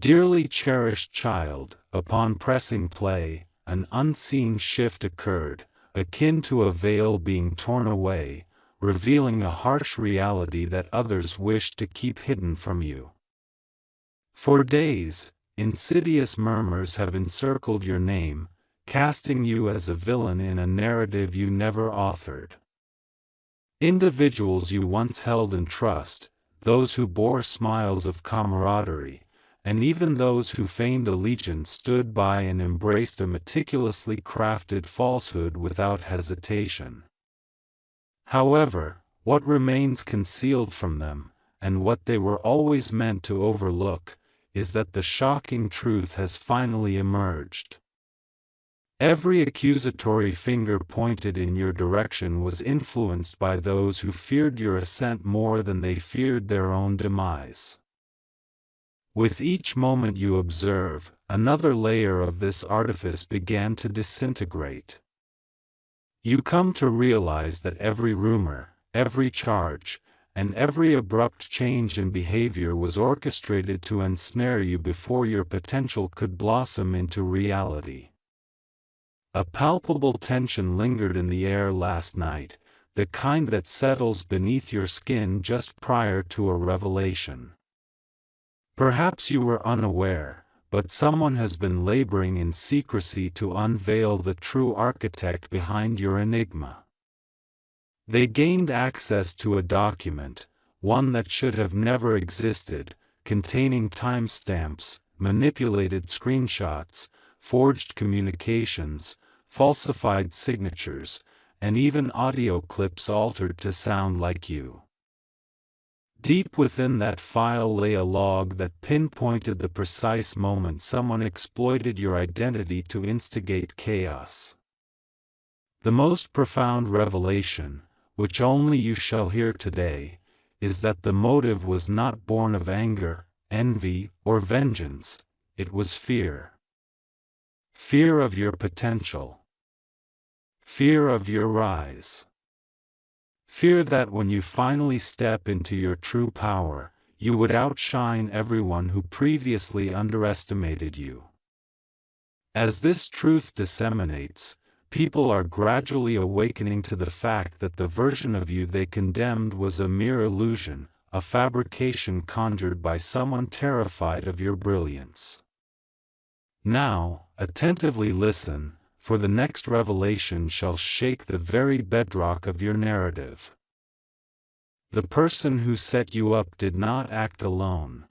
Dearly cherished child, upon pressing play, an unseen shift occurred, akin to a veil being torn away, revealing a harsh reality that others wished to keep hidden from you. For days, insidious murmurs have encircled your name, casting you as a villain in a narrative you never authored. Individuals you once held in trust, those who bore smiles of camaraderie, and even those who feigned allegiance stood by and embraced a meticulously crafted falsehood without hesitation. However, what remains concealed from them, and what they were always meant to overlook, is that the shocking truth has finally emerged. Every accusatory finger pointed in your direction was influenced by those who feared your ascent more than they feared their own demise. With each moment you observe, another layer of this artifice began to disintegrate. You come to realize that every rumor, every charge, and every abrupt change in behavior was orchestrated to ensnare you before your potential could blossom into reality. A palpable tension lingered in the air last night, the kind that settles beneath your skin just prior to a revelation. Perhaps you were unaware, but someone has been laboring in secrecy to unveil the true architect behind your enigma. They gained access to a document, one that should have never existed, containing timestamps, manipulated screenshots, forged communications, falsified signatures, and even audio clips altered to sound like you. Deep within that file lay a log that pinpointed the precise moment someone exploited your identity to instigate chaos. The most profound revelation, which only you shall hear today, is that the motive was not born of anger, envy, or vengeance. It was fear. Fear of your potential. Fear of your rise. Fear that when you finally step into your true power, you would outshine everyone who previously underestimated you. As this truth disseminates, people are gradually awakening to the fact that the version of you they condemned was a mere illusion, a fabrication conjured by someone terrified of your brilliance. Now, attentively listen, for the next revelation shall shake the very bedrock of your narrative. The person who set you up did not act alone.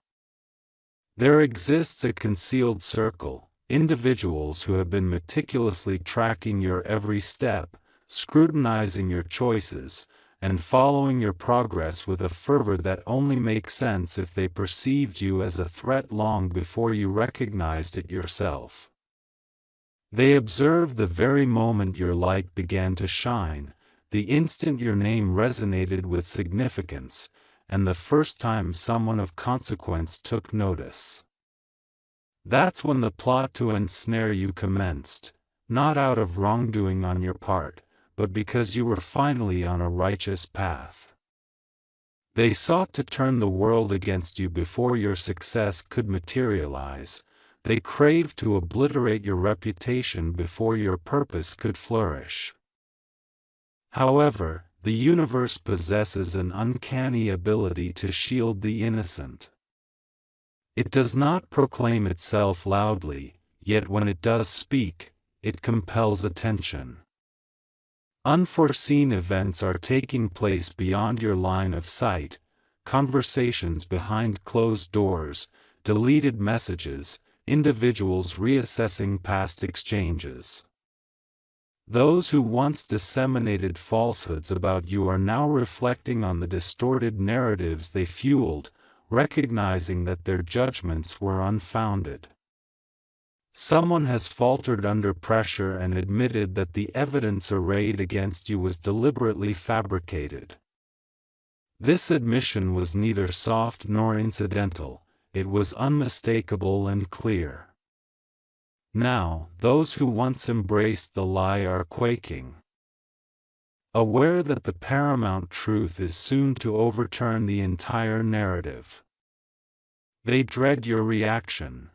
There exists a concealed circle, individuals who have been meticulously tracking your every step, scrutinizing your choices, and following your progress with a fervor that only makes sense if they perceived you as a threat long before you recognized it yourself. They observed the very moment your light began to shine, the instant your name resonated with significance, and the first time someone of consequence took notice. That's when the plot to ensnare you commenced, not out of wrongdoing on your part, but because you were finally on a righteous path. They sought to turn the world against you before your success could materialize. They craved to obliterate your reputation before your purpose could flourish. However, the universe possesses an uncanny ability to shield the innocent. It does not proclaim itself loudly, yet when it does speak, it compels attention. Unforeseen events are taking place beyond your line of sight, conversations behind closed doors, deleted messages, individuals reassessing past exchanges. Those who once disseminated falsehoods about you are now reflecting on the distorted narratives they fueled, recognizing that their judgments were unfounded. Someone has faltered under pressure and admitted that the evidence arrayed against you was deliberately fabricated. This admission was neither soft nor incidental, it was unmistakable and clear. Now, those who once embraced the lie are quaking. Aware that the paramount truth is soon to overturn the entire narrative. They dread your reaction.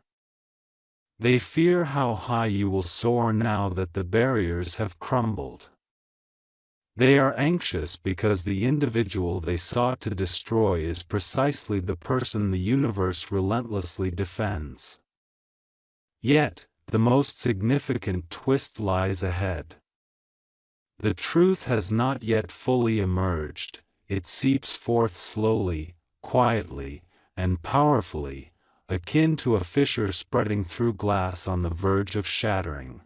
They fear how high you will soar now that the barriers have crumbled. They are anxious because the individual they sought to destroy is precisely the person the universe relentlessly defends. Yet, the most significant twist lies ahead. The truth has not yet fully emerged. It seeps forth slowly, quietly, and powerfully, akin to a fissure spreading through glass on the verge of shattering.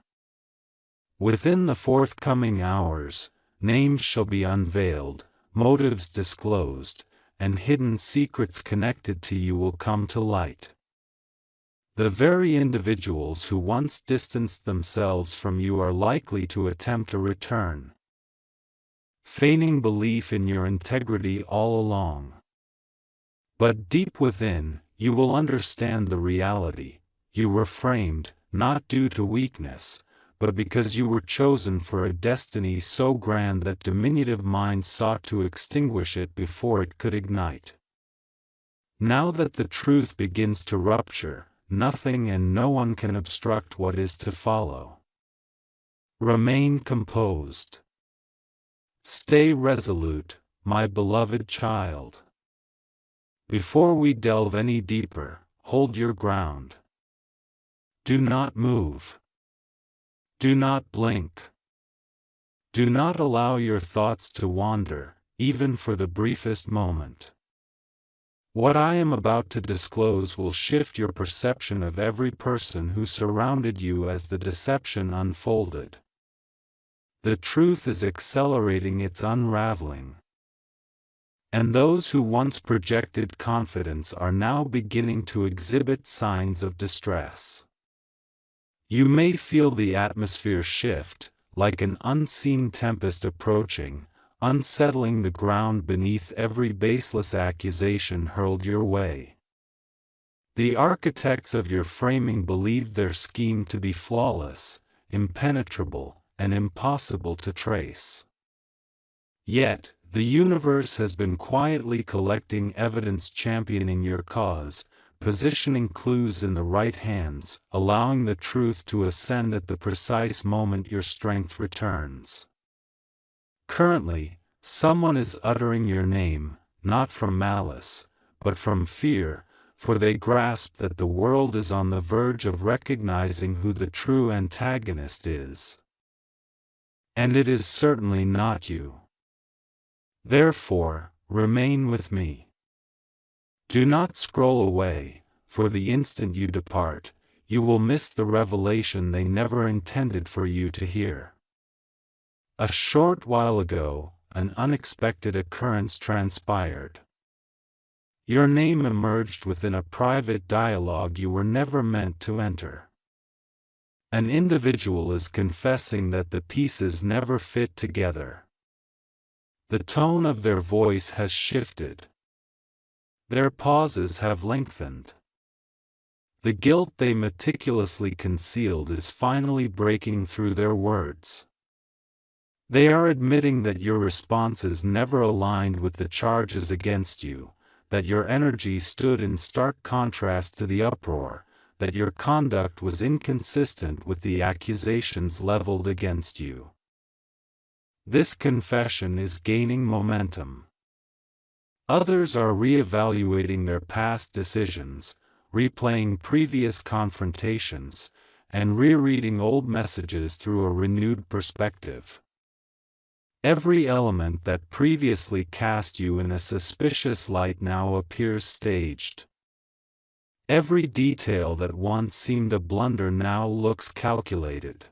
Within the forthcoming hours, names shall be unveiled, motives disclosed, and hidden secrets connected to you will come to light. The very individuals who once distanced themselves from you are likely to attempt a return, feigning belief in your integrity all along. But deep within, you will understand the reality. You were framed, not due to weakness, but because you were chosen for a destiny so grand that diminutive minds sought to extinguish it before it could ignite. Now that the truth begins to rupture, nothing and no one can obstruct what is to follow. Remain composed. Stay resolute, my beloved child. Before we delve any deeper, hold your ground. Do not move. Do not blink. Do not allow your thoughts to wander, even for the briefest moment. What I am about to disclose will shift your perception of every person who surrounded you as the deception unfolded. The truth is accelerating its unraveling. And those who once projected confidence are now beginning to exhibit signs of distress. You may feel the atmosphere shift, like an unseen tempest approaching, unsettling the ground beneath every baseless accusation hurled your way. The architects of your framing believed their scheme to be flawless, impenetrable, and impossible to trace. Yet, the universe has been quietly collecting evidence championing your cause, positioning clues in the right hands, allowing the truth to ascend at the precise moment your strength returns. Currently, someone is uttering your name, not from malice, but from fear, for they grasp that the world is on the verge of recognizing who the true antagonist is. And it is certainly not you. Therefore, remain with me. Do not scroll away, for the instant you depart, you will miss the revelation they never intended for you to hear. A short while ago, an unexpected occurrence transpired. Your name emerged within a private dialogue you were never meant to enter. An individual is confessing that the pieces never fit together. The tone of their voice has shifted. Their pauses have lengthened. The guilt they meticulously concealed is finally breaking through their words. They are admitting that your responses never aligned with the charges against you, that your energy stood in stark contrast to the uproar, that your conduct was inconsistent with the accusations leveled against you. This confession is gaining momentum. Others are re-evaluating their past decisions, replaying previous confrontations, and rereading old messages through a renewed perspective. Every element that previously cast you in a suspicious light now appears staged. Every detail that once seemed a blunder now looks calculated.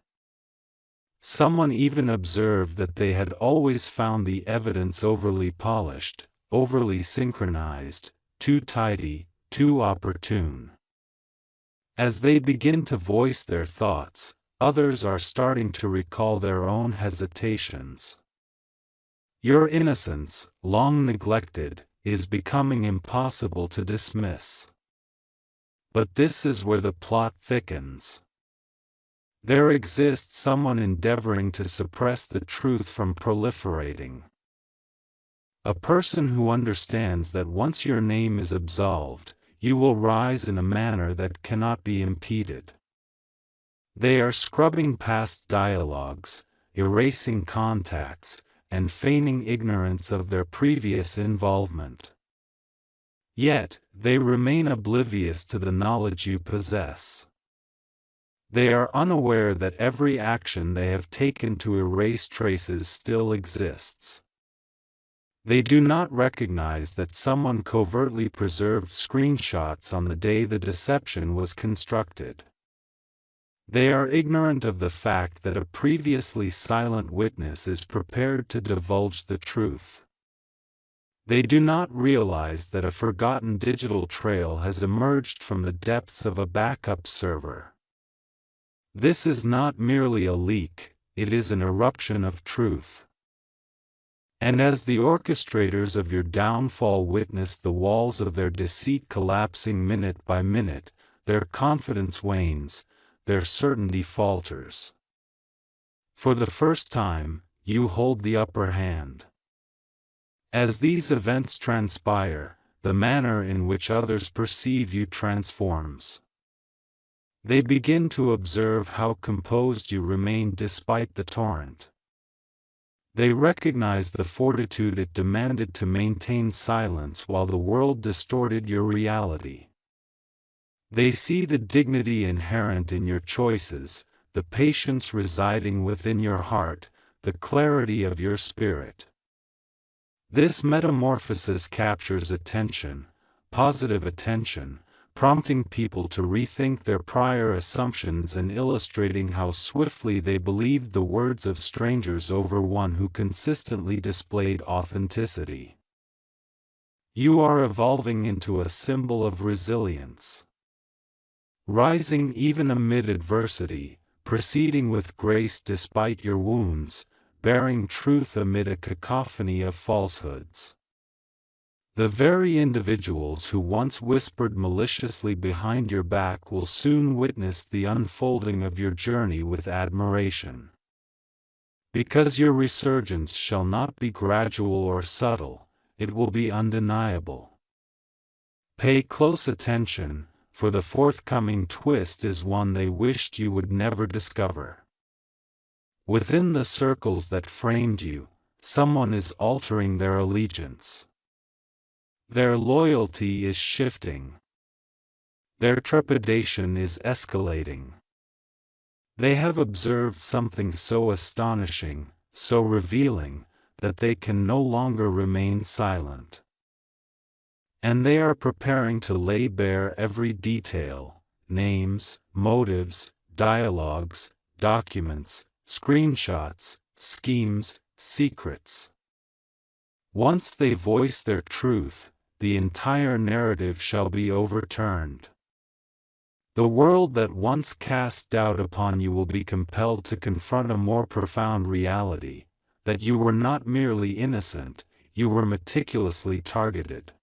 Someone even observed that they had always found the evidence overly polished, overly synchronized, too tidy, too opportune. As they begin to voice their thoughts, others are starting to recall their own hesitations. Your innocence, long neglected, is becoming impossible to dismiss. But this is where the plot thickens. There exists someone endeavoring to suppress the truth from proliferating. A person who understands that once your name is absolved, you will rise in a manner that cannot be impeded. They are scrubbing past dialogues, erasing contacts, and feigning ignorance of their previous involvement. Yet, they remain oblivious to the knowledge you possess. They are unaware that every action they have taken to erase traces still exists. They do not recognize that someone covertly preserved screenshots on the day the deception was constructed. They are ignorant of the fact that a previously silent witness is prepared to divulge the truth. They do not realize that a forgotten digital trail has emerged from the depths of a backup server. This is not merely a leak, it is an eruption of truth. And as the orchestrators of your downfall witness the walls of their deceit collapsing minute by minute, their confidence wanes, their certainty falters. For the first time, you hold the upper hand. As these events transpire, the manner in which others perceive you transforms. They begin to observe how composed you remain despite the torrent. They recognize the fortitude it demanded to maintain silence while the world distorted your reality. They see the dignity inherent in your choices, the patience residing within your heart, the clarity of your spirit. This metamorphosis captures attention, positive attention, prompting people to rethink their prior assumptions and illustrating how swiftly they believed the words of strangers over one who consistently displayed authenticity. You are evolving into a symbol of resilience. Rising even amid adversity, proceeding with grace despite your wounds, bearing truth amid a cacophony of falsehoods. The very individuals who once whispered maliciously behind your back will soon witness the unfolding of your journey with admiration. Because your resurgence shall not be gradual or subtle, it will be undeniable. Pay close attention, for the forthcoming twist is one they wished you would never discover. Within the circles that framed you, someone is altering their allegiance. Their loyalty is shifting. Their trepidation is escalating. They have observed something so astonishing, so revealing, that they can no longer remain silent. And they are preparing to lay bare every detail, names, motives, dialogues, documents, screenshots, schemes, secrets. Once they voice their truth, the entire narrative shall be overturned. The world that once cast doubt upon you will be compelled to confront a more profound reality, that you were not merely innocent, you were meticulously targeted.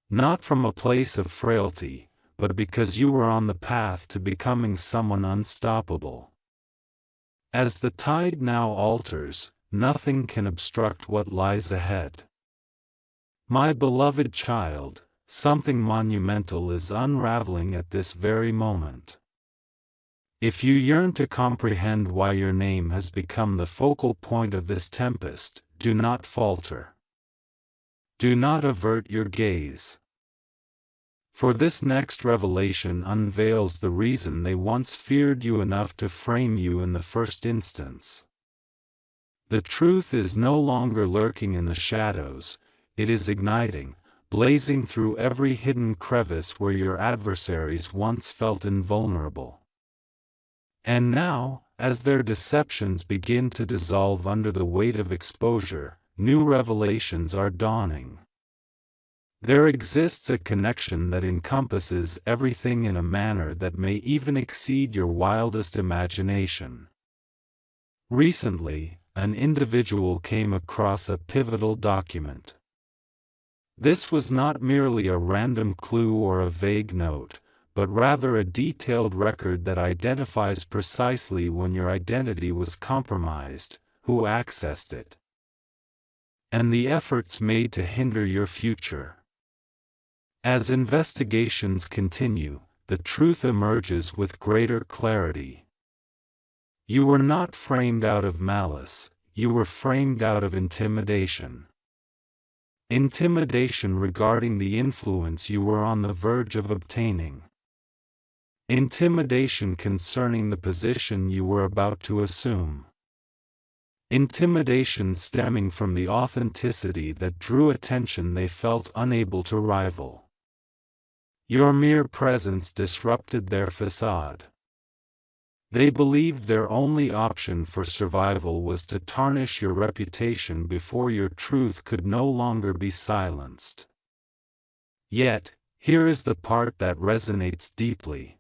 Not from a place of frailty, but because you were on the path to becoming someone unstoppable. As the tide now alters, nothing can obstruct what lies ahead. My beloved child, something monumental is unraveling at this very moment. If you yearn to comprehend why your name has become the focal point of this tempest, do not falter. Do not avert your gaze. For this next revelation unveils the reason they once feared you enough to frame you in the first instance. The truth is no longer lurking in the shadows, it is igniting, blazing through every hidden crevice where your adversaries once felt invulnerable. And now, as their deceptions begin to dissolve under the weight of exposure, new revelations are dawning. There exists a connection that encompasses everything in a manner that may even exceed your wildest imagination. Recently, an individual came across a pivotal document. This was not merely a random clue or a vague note, but rather a detailed record that identifies precisely when your identity was compromised, who accessed it, and the efforts made to hinder your future. As investigations continue, the truth emerges with greater clarity. You were not framed out of malice, you were framed out of intimidation. Intimidation regarding the influence you were on the verge of obtaining. Intimidation concerning the position you were about to assume. Intimidation stemming from the authenticity that drew attention they felt unable to rival. Your mere presence disrupted their facade. They believed their only option for survival was to tarnish your reputation before your truth could no longer be silenced. Yet, here is the part that resonates deeply.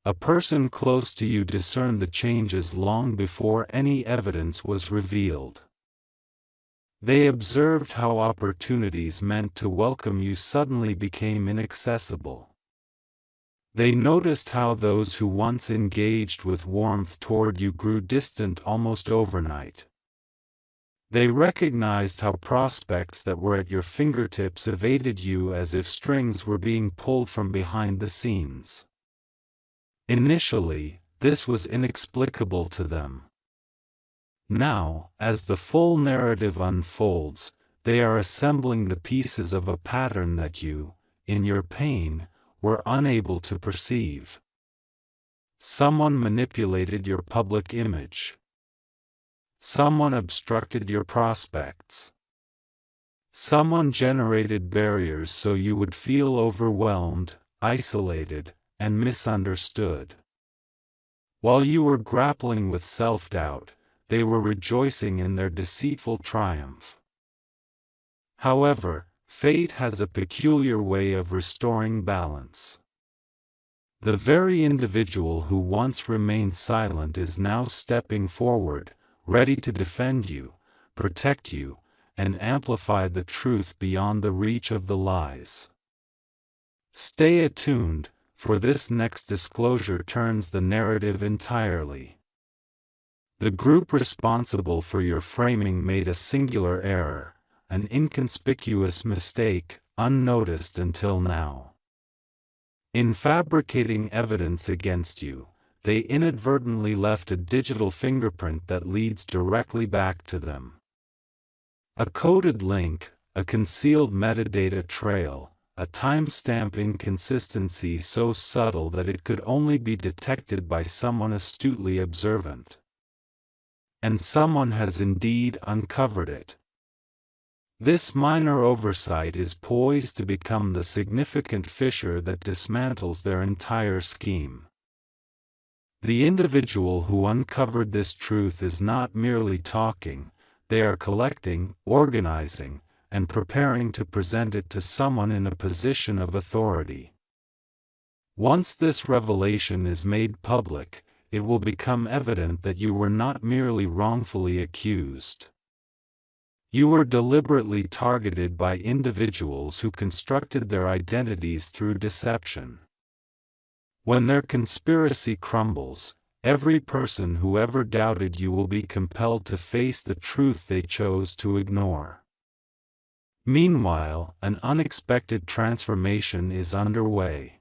A person close to you discerned the changes long before any evidence was revealed. They observed how opportunities meant to welcome you suddenly became inaccessible. They noticed how those who once engaged with warmth toward you grew distant almost overnight. They recognized how prospects that were at your fingertips evaded you as if strings were being pulled from behind the scenes. Initially, this was inexplicable to them. Now, as the full narrative unfolds, they are assembling the pieces of a pattern that you, in your pain, were unable to perceive. Someone manipulated your public image. Someone obstructed your prospects. Someone generated barriers so you would feel overwhelmed, isolated, and misunderstood. While you were grappling with self-doubt, they were rejoicing in their deceitful triumph. However, fate has a peculiar way of restoring balance. The very individual who once remained silent is now stepping forward, ready to defend you, protect you, and amplify the truth beyond the reach of the lies. Stay attuned, for this next disclosure turns the narrative entirely. The group responsible for your framing made a singular error, an inconspicuous mistake, unnoticed until now. In fabricating evidence against you, they inadvertently left a digital fingerprint that leads directly back to them. A coded link, a concealed metadata trail, a timestamp inconsistency so subtle that it could only be detected by someone astutely observant. And someone has indeed uncovered it. This minor oversight is poised to become the significant fissure that dismantles their entire scheme. The individual who uncovered this truth is not merely talking, they are collecting, organizing, and preparing to present it to someone in a position of authority. Once this revelation is made public, it will become evident that you were not merely wrongfully accused. You were deliberately targeted by individuals who constructed their identities through deception. When their conspiracy crumbles, every person who ever doubted you will be compelled to face the truth they chose to ignore. Meanwhile, an unexpected transformation is underway.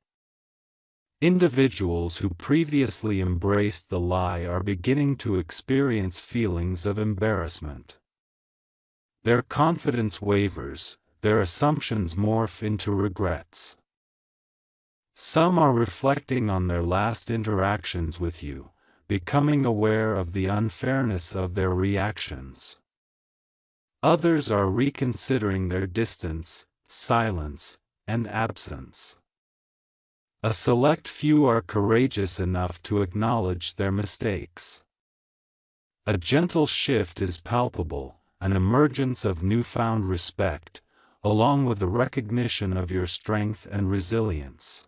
Individuals who previously embraced the lie are beginning to experience feelings of embarrassment. Their confidence wavers, their assumptions morph into regrets. Some are reflecting on their last interactions with you, becoming aware of the unfairness of their reactions. Others are reconsidering their distance, silence, and absence. A select few are courageous enough to acknowledge their mistakes. A gentle shift is palpable, an emergence of newfound respect, along with the recognition of your strength and resilience.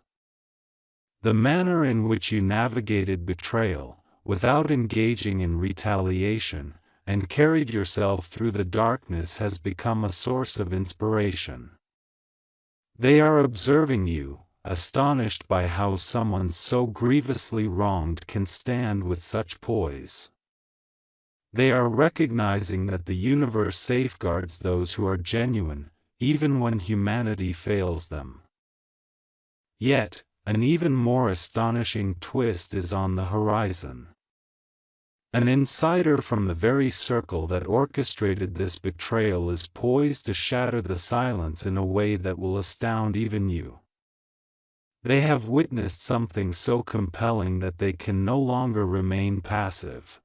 The manner in which you navigated betrayal, without engaging in retaliation, and carried yourself through the darkness has become a source of inspiration. They are observing you, astonished by how someone so grievously wronged can stand with such poise. They are recognizing that the universe safeguards those who are genuine, even when humanity fails them. Yet, an even more astonishing twist is on the horizon. An insider from the very circle that orchestrated this betrayal is poised to shatter the silence in a way that will astound even you. They have witnessed something so compelling that they can no longer remain passive.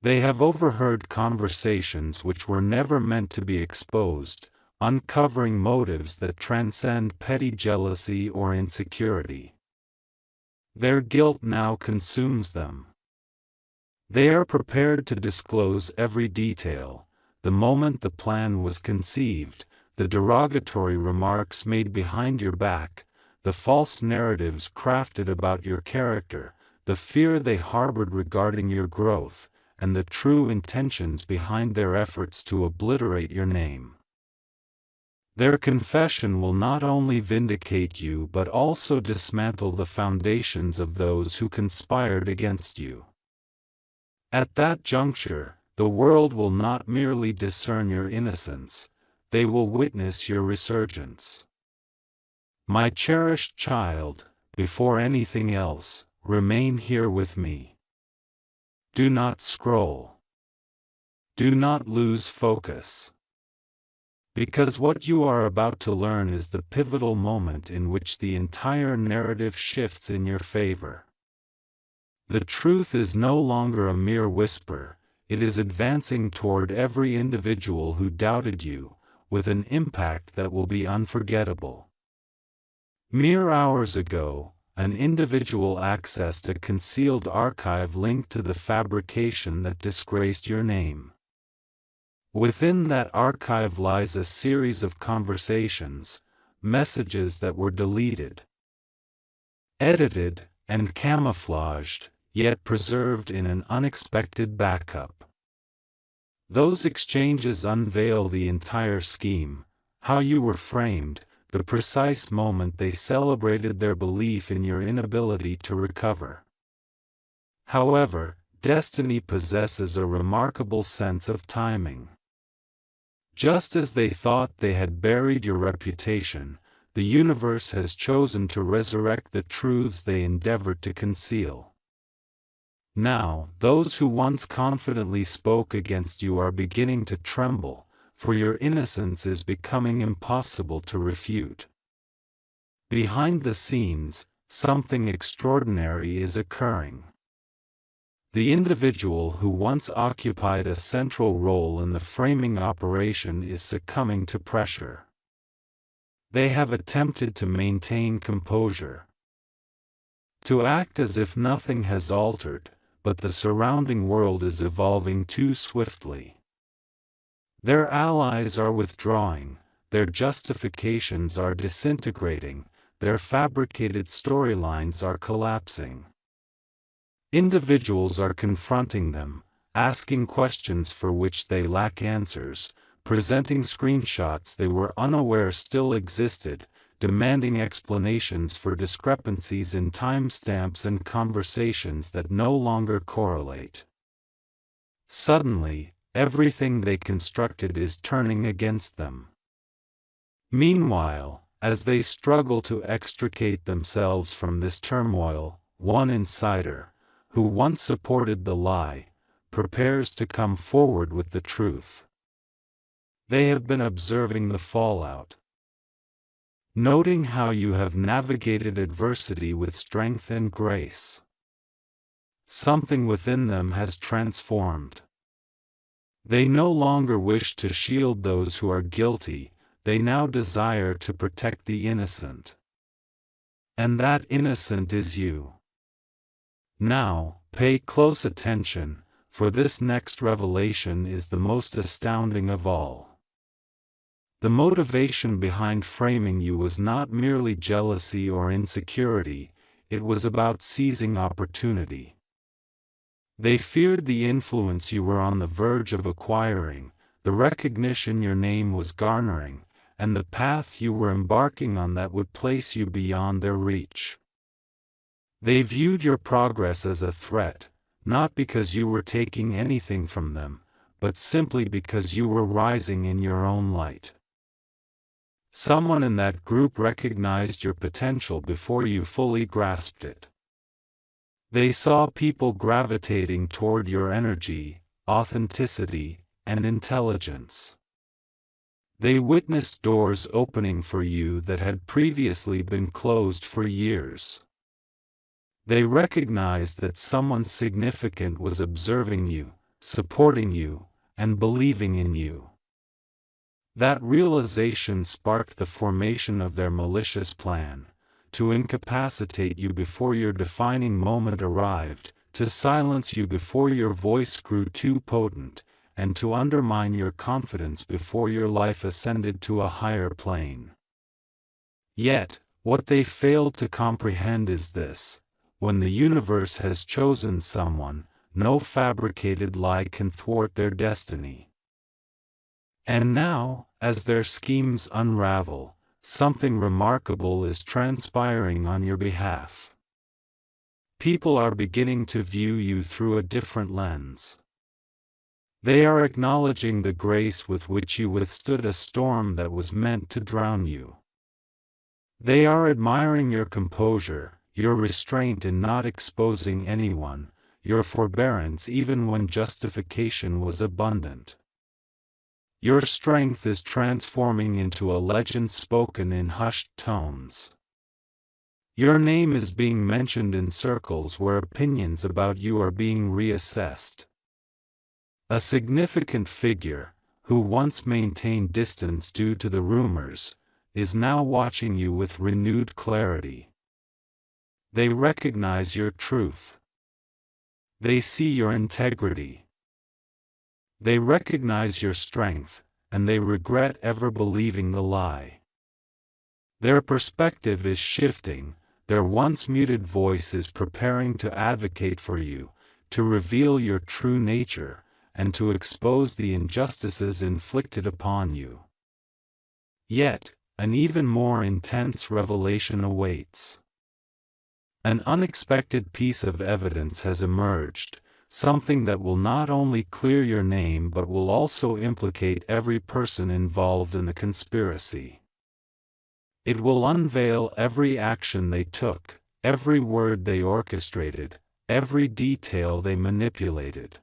They have overheard conversations which were never meant to be exposed, uncovering motives that transcend petty jealousy or insecurity. Their guilt now consumes them. They are prepared to disclose every detail: the moment the plan was conceived, the derogatory remarks made behind your back, the false narratives crafted about your character, the fear they harbored regarding your growth, and the true intentions behind their efforts to obliterate your name. Their confession will not only vindicate you but also dismantle the foundations of those who conspired against you. At that juncture, the world will not merely discern your innocence, they will witness your resurgence. My cherished child, before anything else, remain here with me. Do not scroll. Do not lose focus. Because what you are about to learn is the pivotal moment in which the entire narrative shifts in your favor. The truth is no longer a mere whisper, it is advancing toward every individual who doubted you, with an impact that will be unforgettable. Mere hours ago, an individual accessed a concealed archive linked to the fabrication that disgraced your name. Within that archive lies a series of conversations, messages that were deleted, edited, and camouflaged, yet preserved in an unexpected backup. Those exchanges unveil the entire scheme: how you were framed, the precise moment they celebrated their belief in your inability to recover. However, destiny possesses a remarkable sense of timing. Just as they thought they had buried your reputation, the universe has chosen to resurrect the truths they endeavored to conceal. Now, those who once confidently spoke against you are beginning to tremble, for your innocence is becoming impossible to refute. Behind the scenes, something extraordinary is occurring. The individual who once occupied a central role in the framing operation is succumbing to pressure. They have attempted to maintain composure, to act as if nothing has altered, but the surrounding world is evolving too swiftly. Their allies are withdrawing, their justifications are disintegrating, their fabricated storylines are collapsing. Individuals are confronting them, asking questions for which they lack answers, presenting screenshots they were unaware still existed, demanding explanations for discrepancies in timestamps and conversations that no longer correlate. Suddenly, everything they constructed is turning against them. Meanwhile, as they struggle to extricate themselves from this turmoil, one insider, who once supported the lie, prepares to come forward with the truth. They have been observing the fallout, noting how you have navigated adversity with strength and grace. Something within them has transformed. They no longer wish to shield those who are guilty, they now desire to protect the innocent. And that innocent is you. Now, pay close attention, for this next revelation is the most astounding of all. The motivation behind framing you was not merely jealousy or insecurity, it was about seizing opportunity. They feared the influence you were on the verge of acquiring, the recognition your name was garnering, and the path you were embarking on that would place you beyond their reach. They viewed your progress as a threat, not because you were taking anything from them, but simply because you were rising in your own light. Someone in that group recognized your potential before you fully grasped it. They saw people gravitating toward your energy, authenticity, and intelligence. They witnessed doors opening for you that had previously been closed for years. They recognized that someone significant was observing you, supporting you, and believing in you. That realization sparked the formation of their malicious plan, to incapacitate you before your defining moment arrived, to silence you before your voice grew too potent, and to undermine your confidence before your life ascended to a higher plane. Yet, what they failed to comprehend is this: when the universe has chosen someone, no fabricated lie can thwart their destiny. And now, as their schemes unravel, something remarkable is transpiring on your behalf. People are beginning to view you through a different lens. They are acknowledging the grace with which you withstood a storm that was meant to drown you. They are admiring your composure, your restraint in not exposing anyone, your forbearance even when justification was abundant. Your strength is transforming into a legend spoken in hushed tones. Your name is being mentioned in circles where opinions about you are being reassessed. A significant figure, who once maintained distance due to the rumors, is now watching you with renewed clarity. They recognize your truth. They see your integrity. They recognize your strength, and they regret ever believing the lie. Their perspective is shifting, their once muted voice is preparing to advocate for you, to reveal your true nature, and to expose the injustices inflicted upon you. Yet, an even more intense revelation awaits. An unexpected piece of evidence has emerged, something that will not only clear your name but will also implicate every person involved in the conspiracy. It will unveil every action they took, every word they orchestrated, every detail they manipulated.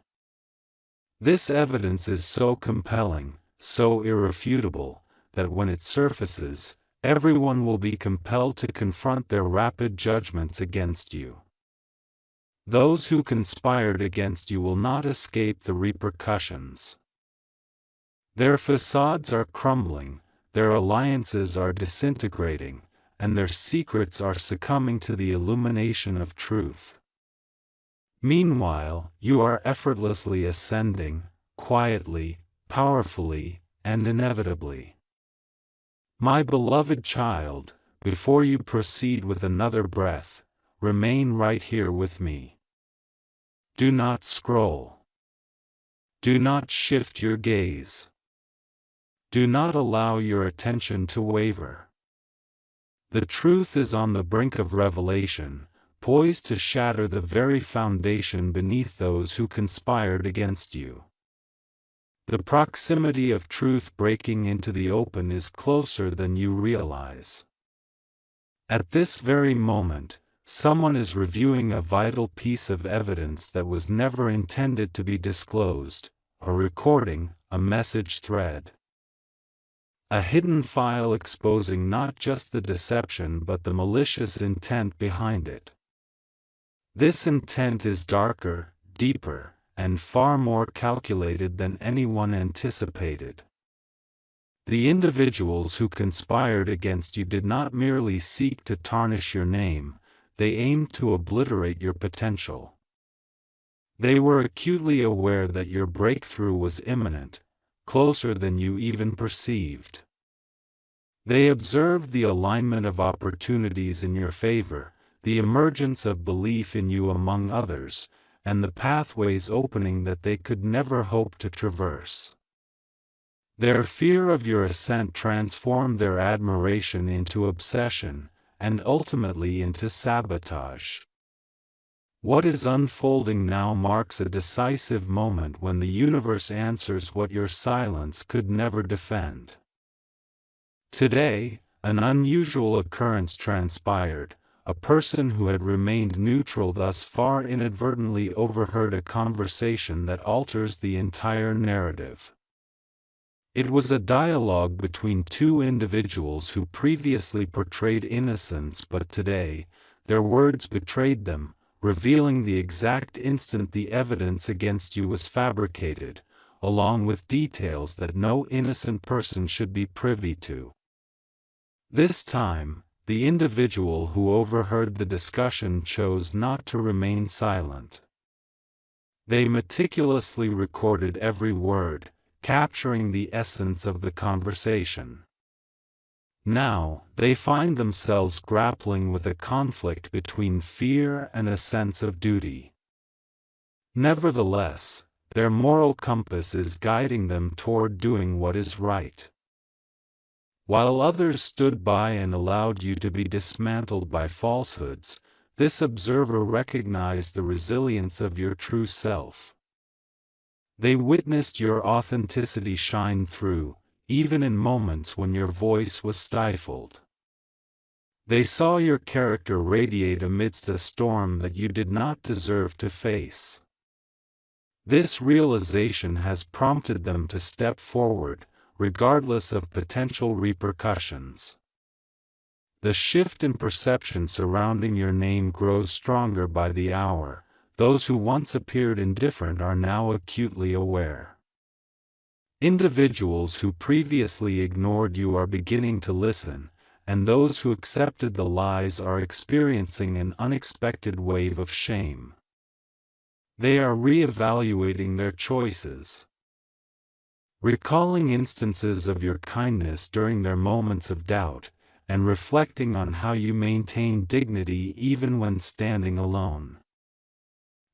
This evidence is so compelling, so irrefutable, that when it surfaces, everyone will be compelled to confront their rapid judgments against you. Those who conspired against you will not escape the repercussions. Their facades are crumbling, their alliances are disintegrating, and their secrets are succumbing to the illumination of truth. Meanwhile, you are effortlessly ascending, quietly, powerfully, and inevitably. My beloved child, before you proceed with another breath, remain right here with me. Do not scroll. Do not shift your gaze. Do not allow your attention to waver. The truth is on the brink of revelation, poised to shatter the very foundation beneath those who conspired against you. The proximity of truth breaking into the open is closer than you realize. At this very moment, someone is reviewing a vital piece of evidence that was never intended to be disclosed, a recording, a message thread. A hidden file exposing not just the deception but the malicious intent behind it. This intent is darker, deeper, and far more calculated than anyone anticipated. The individuals who conspired against you did not merely seek to tarnish your name, they aimed to obliterate your potential. They were acutely aware that your breakthrough was imminent, closer than you even perceived. They observed the alignment of opportunities in your favor, the emergence of belief in you among others, and the pathways opening that they could never hope to traverse. Their fear of your ascent transformed their admiration into obsession, and ultimately into sabotage. What is unfolding now marks a decisive moment when the universe answers what your silence could never defend. Today, an unusual occurrence transpired. A person who had remained neutral thus far inadvertently overheard a conversation that alters the entire narrative. It was a dialogue between two individuals who previously portrayed innocence, but today, their words betrayed them, revealing the exact instant the evidence against you was fabricated, along with details that no innocent person should be privy to. This time, the individual who overheard the discussion chose not to remain silent. They meticulously recorded every word, capturing the essence of the conversation. Now, they find themselves grappling with a conflict between fear and a sense of duty. Nevertheless, their moral compass is guiding them toward doing what is right. While others stood by and allowed you to be dismantled by falsehoods, this observer recognized the resilience of your true self. They witnessed your authenticity shine through, even in moments when your voice was stifled. They saw your character radiate amidst a storm that you did not deserve to face. This realization has prompted them to step forward, regardless of potential repercussions. The shift in perception surrounding your name grows stronger by the hour. Those who once appeared indifferent are now acutely aware. Individuals who previously ignored you are beginning to listen, and those who accepted the lies are experiencing an unexpected wave of shame. They are re-evaluating their choices, recalling instances of your kindness during their moments of doubt, and reflecting on how you maintain dignity even when standing alone.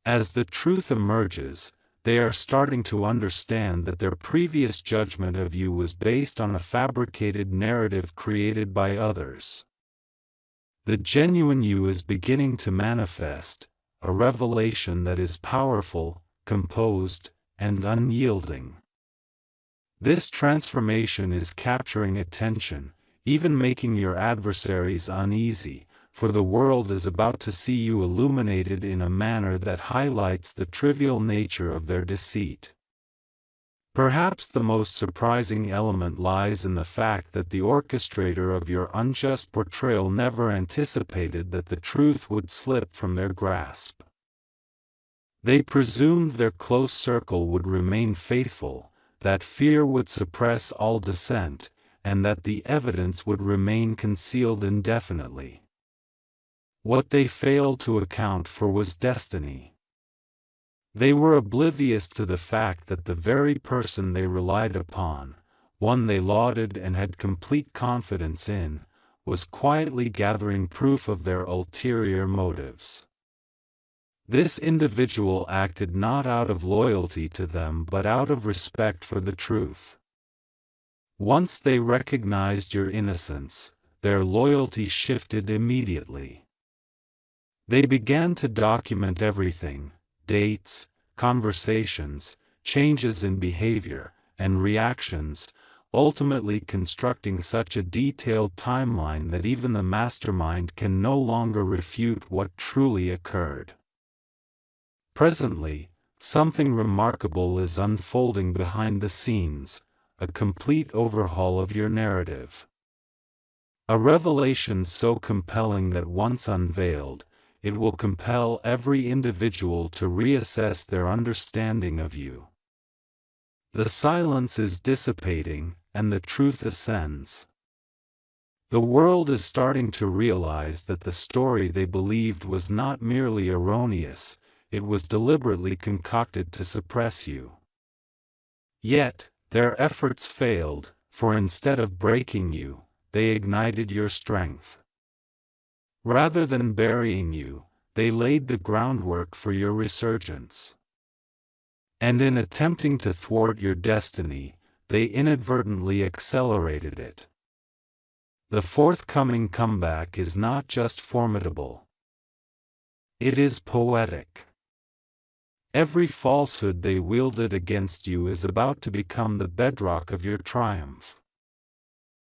As the truth emerges, they are starting to understand that their previous judgment of you was based on a fabricated narrative created by others. The genuine you is beginning to manifest, a revelation that is powerful, composed, and unyielding. This transformation is capturing attention, even making your adversaries uneasy, for the world is about to see you illuminated in a manner that highlights the trivial nature of their deceit. Perhaps the most surprising element lies in the fact that the orchestrator of your unjust portrayal never anticipated that the truth would slip from their grasp. They presumed their close circle would remain faithful, that fear would suppress all dissent, and that the evidence would remain concealed indefinitely. What they failed to account for was destiny. They were oblivious to the fact that the very person they relied upon, one they lauded and had complete confidence in, was quietly gathering proof of their ulterior motives. This individual acted not out of loyalty to them but out of respect for the truth. Once they recognized your innocence, their loyalty shifted immediately. They began to document everything: dates, conversations, changes in behavior, and reactions, ultimately constructing such a detailed timeline that even the mastermind can no longer refute what truly occurred. Presently, something remarkable is unfolding behind the scenes, a complete overhaul of your narrative. A revelation so compelling that once unveiled, it will compel every individual to reassess their understanding of you. The silence is dissipating, and the truth ascends. The world is starting to realize that the story they believed was not merely erroneous, it was deliberately concocted to suppress you. Yet, their efforts failed, for instead of breaking you, they ignited your strength. Rather than burying you, they laid the groundwork for your resurgence. And in attempting to thwart your destiny, they inadvertently accelerated it. The forthcoming comeback is not just formidable. It is poetic. Every falsehood they wielded against you is about to become the bedrock of your triumph.